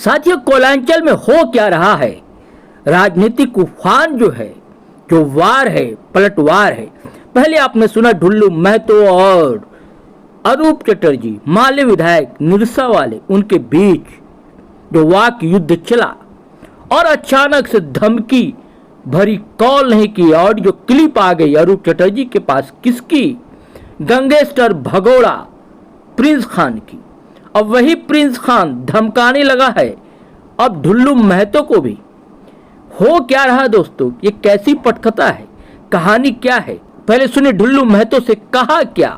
साथियों, कोलांचल में हो क्या रहा है? राजनीतिक उफान जो है, जो वार है, पलटवार है। पहले आपने सुना ढुल्लू महतो और अनूप चटर्जी, माले विधायक निरसा वाले, उनके बीच जो वाक युद्ध चला और अचानक से धमकी भरी कॉल नहीं की, ऑडियो क्लिप आ गई अनूप चटर्जी के पास। किसकी? गैंगस्टर भगोड़ा प्रिंस खान की। अब वही प्रिंस खान धमकाने लगा है अब ढुल्लू महतो को भी। हो क्या रहा दोस्तों? ये कैसी पटकथा है? कहानी क्या है? पहले सुनिए ढुल्लू महतो से कहा क्या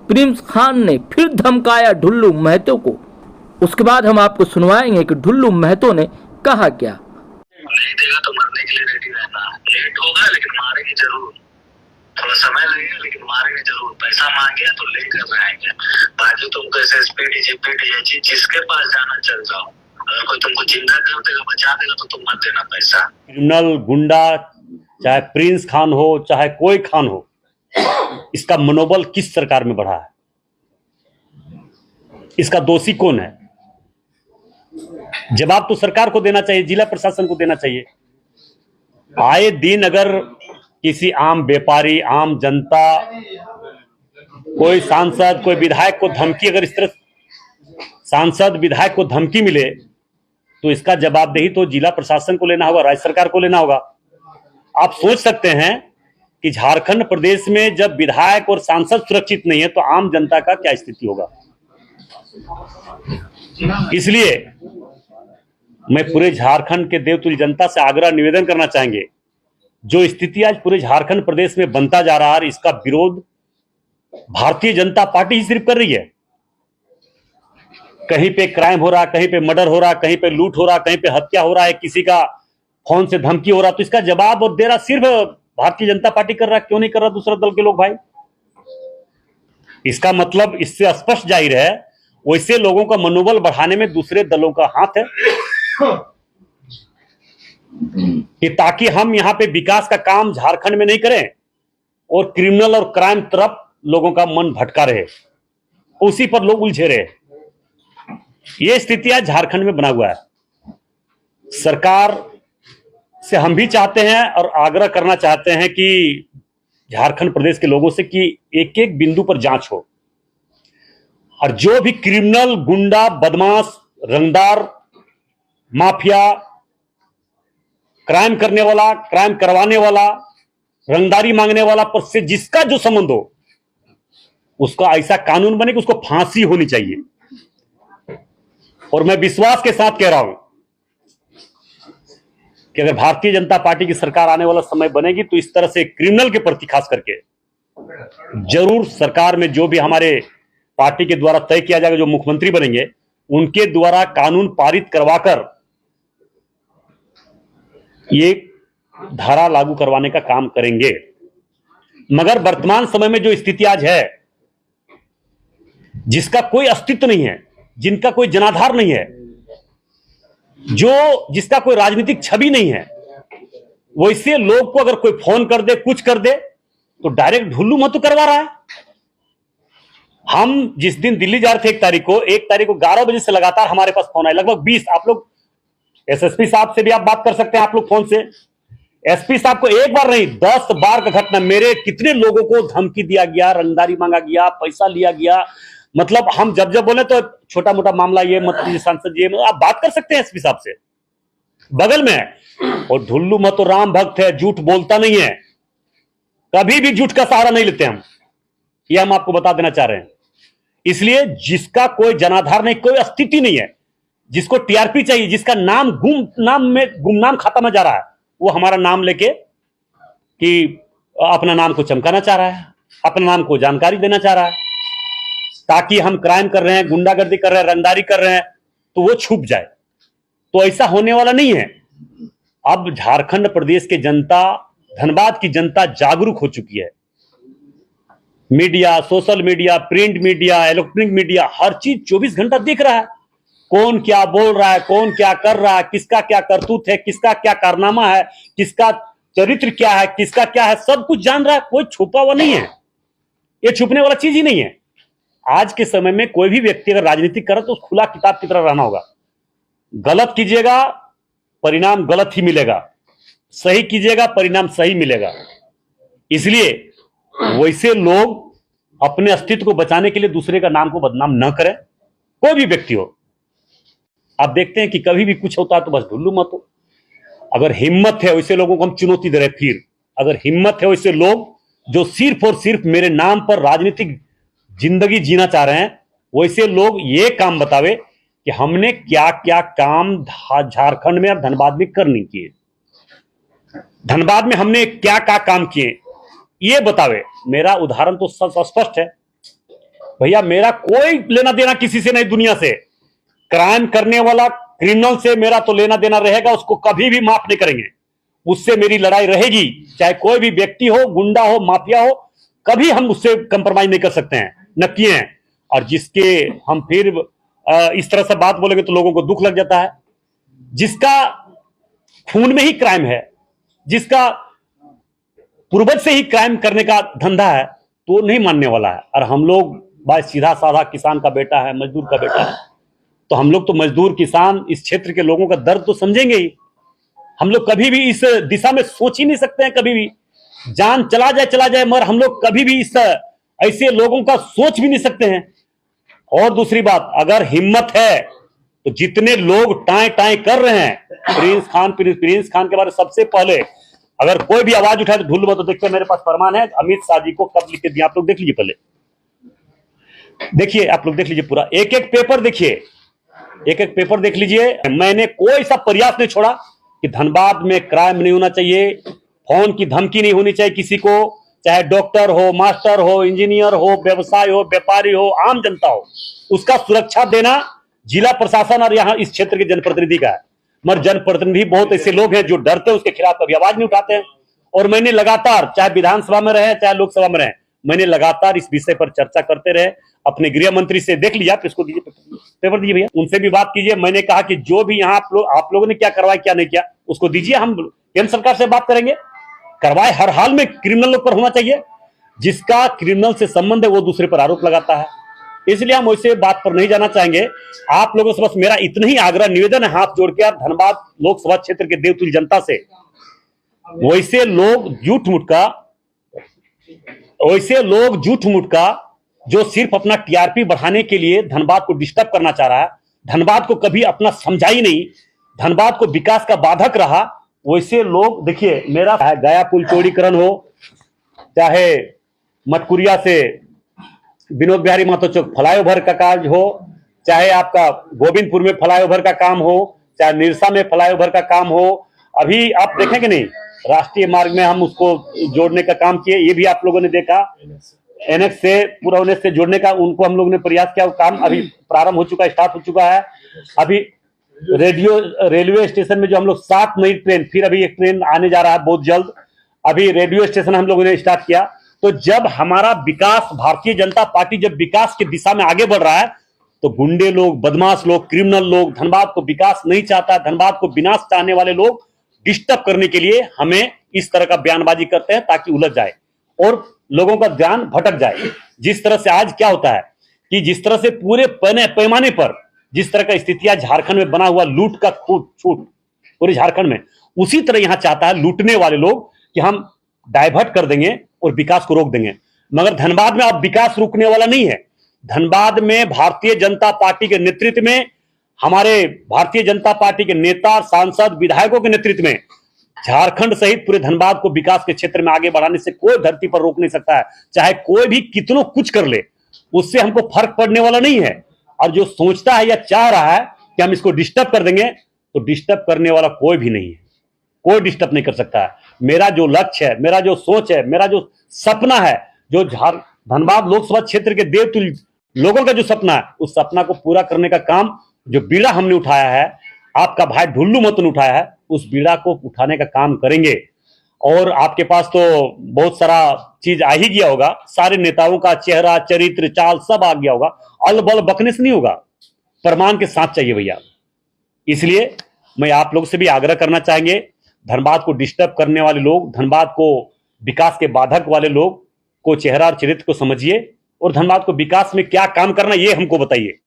प्रिंस खान ने, फिर धमकाया ढुल्लू महतो को। उसके बाद हम आपको सुनवाएंगे कि ढुल्लू महतो ने कहा क्या। नहीं देगा तो मरने के लिए रेडी रहना। लेट होगा लेकिन मारेंगे जरूर, थोड़ा समय लगेगा लेकिन मारेंगे जरूर। पैसा मांगे तो लेकर रहेंगे। बाजू तुमको एसएसपी डीजीपी डीआईजी जिसके पास जाना चल जाओ। अगर कोई तुमको जिंदा कर देगा, बचा देगा तो तुम मत देना पैसा। क्रिमिनल गुंडा, चाहे प्रिंस खान हो चाहे कोई खान हो, इसका मनोबल किस सरकार में बढ़ा है? इसका दोषी कौन है? जवाब तो सरकार को देना चाहिए, जिला प्रशासन को देना चाहिए। आए दिन अगर किसी आम व्यापारी, आम जनता, कोई सांसद, कोई विधायक को धमकी, अगर इस तरह सांसद विधायक को धमकी मिले तो इसका जवाबदेही तो जिला प्रशासन को लेना होगा, राज्य सरकार को लेना होगा। आप सोच सकते हैं कि झारखंड प्रदेश में जब विधायक और सांसद सुरक्षित नहीं है तो आम जनता का क्या स्थिति होगा। इसलिए मैं पूरे झारखंड के देवतुल्य जनता से आग्रह निवेदन करना चाहेंगे, जो स्थिति आज पूरे झारखंड प्रदेश में बनता जा रहा है, इसका विरोध भारतीय जनता पार्टी ही सिर्फ कर रही है। कहीं पे क्राइम हो रहा, कहीं पे मर्डर हो रहा, कहीं पे लूट हो रहा, कहीं पे हत्या हो रहा है, किसी का फोन से धमकी हो रहा, तो इसका जवाब और दे रहा सिर्फ भारतीय जनता पार्टी कर रहा। क्यों नहीं कर रहा दूसरा दल के लोग भाई? इसका मतलब इससे स्पष्ट जाहिर है वैसे लोगों का मनोबल बढ़ाने में दूसरे दलों का हाथ है कि ताकि हम यहां पे विकास का काम झारखंड में नहीं करें और क्रिमिनल और क्राइम तरफ लोगों का मन भटका रहे, उसी पर लोग उलझे रहे। यह स्थिति आज झारखंड में बना हुआ है। सरकार से हम भी चाहते हैं और आग्रह करना चाहते हैं कि झारखंड प्रदेश के लोगों से कि एक एक बिंदु पर जांच हो और जो भी क्रिमिनल, गुंडा, बदमाश, रंगदार, माफिया, क्राइम करने वाला, क्राइम करवाने वाला, रंगदारी मांगने वाला पर से जिसका जो संबंध हो उसका ऐसा कानून बने कि उसको फांसी होनी चाहिए। और मैं विश्वास के साथ कह रहा हूं कि अगर भारतीय जनता पार्टी की सरकार आने वाला समय बनेगी तो इस तरह से क्रिमिनल के प्रति खास करके जरूर सरकार में जो भी हमारे पार्टी के द्वारा तय किया जाएगा, जो मुख्यमंत्री बनेंगे उनके द्वारा कानून पारित करवाकर ये धारा लागू करवाने का काम करेंगे। मगर वर्तमान समय में जो स्थिति आज है, जिसका कोई अस्तित्व नहीं है, जिनका कोई जनाधार नहीं है, जिसका कोई राजनीतिक छवि नहीं है, वैसे लोग को अगर कोई फोन कर दे, कुछ कर दे तो डायरेक्ट ढुल्लू महतो करवा रहा है। हम जिस दिन दिल्ली जा रहे थे 1 तारीख को 11 बजे से लगातार हमारे पास फोन आए, लगभग 20। आप लोग एसएसपी साहब से भी आप बात कर सकते हैं, आप लोग फोन से। एसपी साहब को एक बार नहीं 10 बार का घटना, मेरे कितने लोगों को धमकी दिया गया, रंगदारी मांगा गया, पैसा लिया गया। मतलब हम जब बोले तो छोटा मोटा मामला ये मत कीजिए सांसद जी, आप बात कर सकते हैं एसपी साहब से, बगल में है। और ढुल्लू महतो राम भक्त है, झूठ बोलता नहीं है, कभी भी झूठ का सहारा नहीं लेते हम, ये हम आपको बता देना चाह रहे हैं। इसलिए जिसका कोई जनाधार नहीं, कोई अस्तित्व नहीं है, जिसको टीआरपी चाहिए, जिसका नाम गुमनाम खाता में जा रहा है, वो हमारा नाम लेके कि अपना नाम को चमकाना चाह रहा है, अपना नाम को जानकारी देना चाह रहा है, ताकि हम क्राइम कर रहे हैं, गुंडागर्दी कर रहे हैं, रंगदारी कर रहे हैं तो वो छुप जाए। तो ऐसा होने वाला नहीं है। अब झारखंड प्रदेश के जनता, धनबाद की जनता जागरूक हो चुकी है। Media, social media, print media, electronic media, हर चीज 24 घंटा देख रहा है। कौन क्या बोल रहा है, कौन क्या कर रहा है, किसका क्या करतूत है, किसका क्या कारनामा है, किसका चरित्र क्या है, किसका क्या है, सब कुछ जान रहा है। कोई छुपा हुआ नहीं है, ये छुपने वाला चीज ही नहीं है। आज के समय में कोई भी व्यक्ति अगर राजनीति करे तो खुला किताब की तरह रहना होगा। गलत कीजिएगा परिणाम गलत ही मिलेगा, सही कीजिएगा परिणाम सही मिलेगा। इसलिए वैसे लोग अपने अस्तित्व को बचाने के लिए दूसरे का नाम को बदनाम न करें, कोई भी व्यक्ति हो। आप देखते हैं कि कभी भी कुछ होता है तो बस ढुल्लू मत हो। अगर हिम्मत है वैसे लोगों को हम चुनौती दे रहे हैं, फिर अगर हिम्मत है वैसे लोग जो सिर्फ और सिर्फ मेरे नाम पर राजनीतिक जिंदगी जीना चाह रहे हैं, वैसे लोग ये काम बतावे कि हमने क्या क्या काम झारखंड में और धनबाद में कर नहीं किए, धनबाद में हमने क्या क्या काम किए, ये बतावे। मेरा उदाहरण तो स्पष्ट है भैया, मेरा कोई लेना देना किसी से नहीं दुनिया से। क्राइम करने वाला क्रिमिनल से मेरा तो लेना देना रहेगा, उसको कभी भी माफ नहीं करेंगे, उससे मेरी लड़ाई रहेगी। चाहे कोई भी व्यक्ति हो, गुंडा हो, माफिया हो, कभी हम उससे कंप्रोमाइज नहीं कर सकते हैं, न किए हैं। और जिसके हम फिर इस तरह से बात बोलेंगे तो लोगों को दुख लग जाता है। जिसका खून में ही क्राइम है, जिसका पूर्वज से ही क्राइम करने का धंधा है, तो नहीं मानने वाला है। और हम लोग भाई सीधा साधा किसान का बेटा है, मजदूर का बेटा है, तो हम लोग तो मजदूर किसान इस क्षेत्र के लोगों का दर्द तो समझेंगे ही। हम लोग कभी भी इस दिशा में सोच ही नहीं सकते हैं, कभी भी जान चला जाए, मगर हम लोग कभी भी इस ऐसे लोगों का सोच भी नहीं सकते हैं। और दूसरी बात, अगर हिम्मत है तो जितने लोग टाई टाई कर रहे हैं प्रिंस खान के बारे में सबसे पहले अगर कोई भी आवाज उठाए तो ढूंढ मत। तो देखिए मेरे पास फरमान है अमित शाह जी को कब लिख के दिया, आप लोग देख लीजिए, पहले देखिए, आप लोग देख लीजिए पूरा एक एक पेपर देखिए, एक एक पेपर देख लीजिए। मैंने कोई सा प्रयास नहीं छोड़ा कि धनबाद में क्राइम नहीं होना चाहिए, फोन की धमकी नहीं होनी चाहिए किसी को, चाहे डॉक्टर हो, मास्टर हो, इंजीनियर हो, व्यवसाय हो, व्यापारी हो, आम जनता हो, उसका सुरक्षा देना जिला प्रशासन और यहाँ इस क्षेत्र के जनप्रतिनिधि का है। मगर जनप्रतिनिधि बहुत ऐसे लोग हैं जो डरते हैं, उसके खिलाफ कभी आवाज नहीं उठाते हैं। और मैंने लगातार, चाहे विधानसभा में रहे चाहे लोकसभा में रहे, मैंने लगातार इस विषय पर चर्चा करते रहे। अपने गृह मंत्री से देख लिया, इसको दीजिए पेपर दीजिए भैया, उनसे भी बात कीजिए। मैंने कहा कि जो भी यहाँ आप लोगों ने क्या करवाया क्या नहीं किया उसको दीजिए, हम केंद्र सरकार से बात करेंगे। करवाए हर हाल में क्रिमिनल पर होना चाहिए, जिसका क्रिमिनल से संबंध है वो दूसरे पर आरोप लगाता है। इसलिए हम वैसे बात पर नहीं जाना चाहेंगे। आप लोगों से बस मेरा इतना ही आग्रह निवेदन है, हाथ जोड़ के, धनबाद लोकसभा क्षेत्र के देवतुल्य जनता से, वैसे लोग झूठ मूठ का जो सिर्फ अपना टीआरपी बढ़ाने के लिए धनबाद को डिस्टर्ब करना चाह रहा है, धनबाद को कभी अपना समझा ही नहीं, धनबाद को विकास का बाधक रहा, वैसे लोग देखिए, मेरा गया पुल चौड़ीकरण हो, चाहे मटकुरिया से विनोद बिहारी महतो चौक फ्लाईओवर का कार्य हो, चाहे आपका गोविंदपुर में फ्लाईओवर का काम हो, चाहे निरसा में फ्लाईओवर का काम हो, अभी आप देखेंगे नहीं राष्ट्रीय मार्ग में हम उसको जोड़ने का काम किए, ये भी आप लोगों ने देखा। एनएक्स से पूरा एनएक्स से जोड़ने का उनको हम लोगों ने प्रयास किया, वो काम अभी प्रारंभ हो चुका है, स्टार्ट हो चुका है। अभी रेलवे स्टेशन में जो हम लोग 7 नई ट्रेन, फिर अभी एक ट्रेन आने जा रहा है बहुत जल्द, अभी रेडियो स्टेशन हम लोगों ने स्टार्ट किया। तो जब हमारा विकास, भारतीय जनता पार्टी जब विकास की दिशा में आगे बढ़ रहा है, तो गुंडे लोग, बदमाश लोग, क्रिमिनल लोग, धनबाद को विकास नहीं चाहता, धनबाद को विनाश चाहने वाले लोग डिस्टर्ब करने के लिए हमें इस तरह का बयानबाजी करते हैं ताकि उलझ जाए और लोगों का ध्यान भटक जाए। जिस तरह से आज क्या होता है कि जिस तरह से पूरे पैमाने पर जिस तरह का स्थितियां झारखंड में बना हुआ, लूट का छूट पूरे झारखंड में, उसी तरह यहां चाहता है लूटने वाले लोग कि हम डाइवर्ट कर देंगे और विकास को रोक देंगे। मगर धनबाद में अब विकास रुकने वाला नहीं है। धनबाद में भारतीय जनता पार्टी के नेतृत्व में, हमारे भारतीय जनता पार्टी के नेता, सांसद, विधायकों के नेतृत्व में झारखंड सहित पूरे धनबाद को विकास के क्षेत्र में आगे बढ़ाने से कोई धरती पर रोक नहीं सकता है। चाहे कोई भी कितनों कुछ कर ले, उससे हमको फर्क पड़ने वाला नहीं है। और जो सोचता है या चाह रहा है कि हम इसको डिस्टर्ब कर देंगे, तो डिस्टर्ब करने वाला कोई भी नहीं है, कोई डिस्टर्ब नहीं कर सकता है। मेरा जो लक्ष्य है, मेरा जो सोच है, मेरा जो सपना है, जो धनबाद लोकसभा क्षेत्र के देवतुल्य लोगों का जो सपना है, उस सपना को पूरा करने का काम, जो बीड़ा हमने उठाया है, आपका भाई ढुल्लू महतो ने उठाया है, उस बीड़ा को उठाने का काम करेंगे। और आपके पास तो बहुत सारा चीज आ ही गया होगा, सारे नेताओं का चेहरा, चरित्र, चाल सब आ गया होगा। अलबल बकने से नहीं होगा, प्रमाण के साथ चाहिए भैया। इसलिए मैं आप लोग से भी आग्रह करना चाहेंगे, धनबाद को डिस्टर्ब करने वाले लोग, धनबाद को विकास के बाधक वाले लोग को चेहरा और चरित्र को समझिए और धनबाद को विकास में क्या काम करना ये हमको बताइए।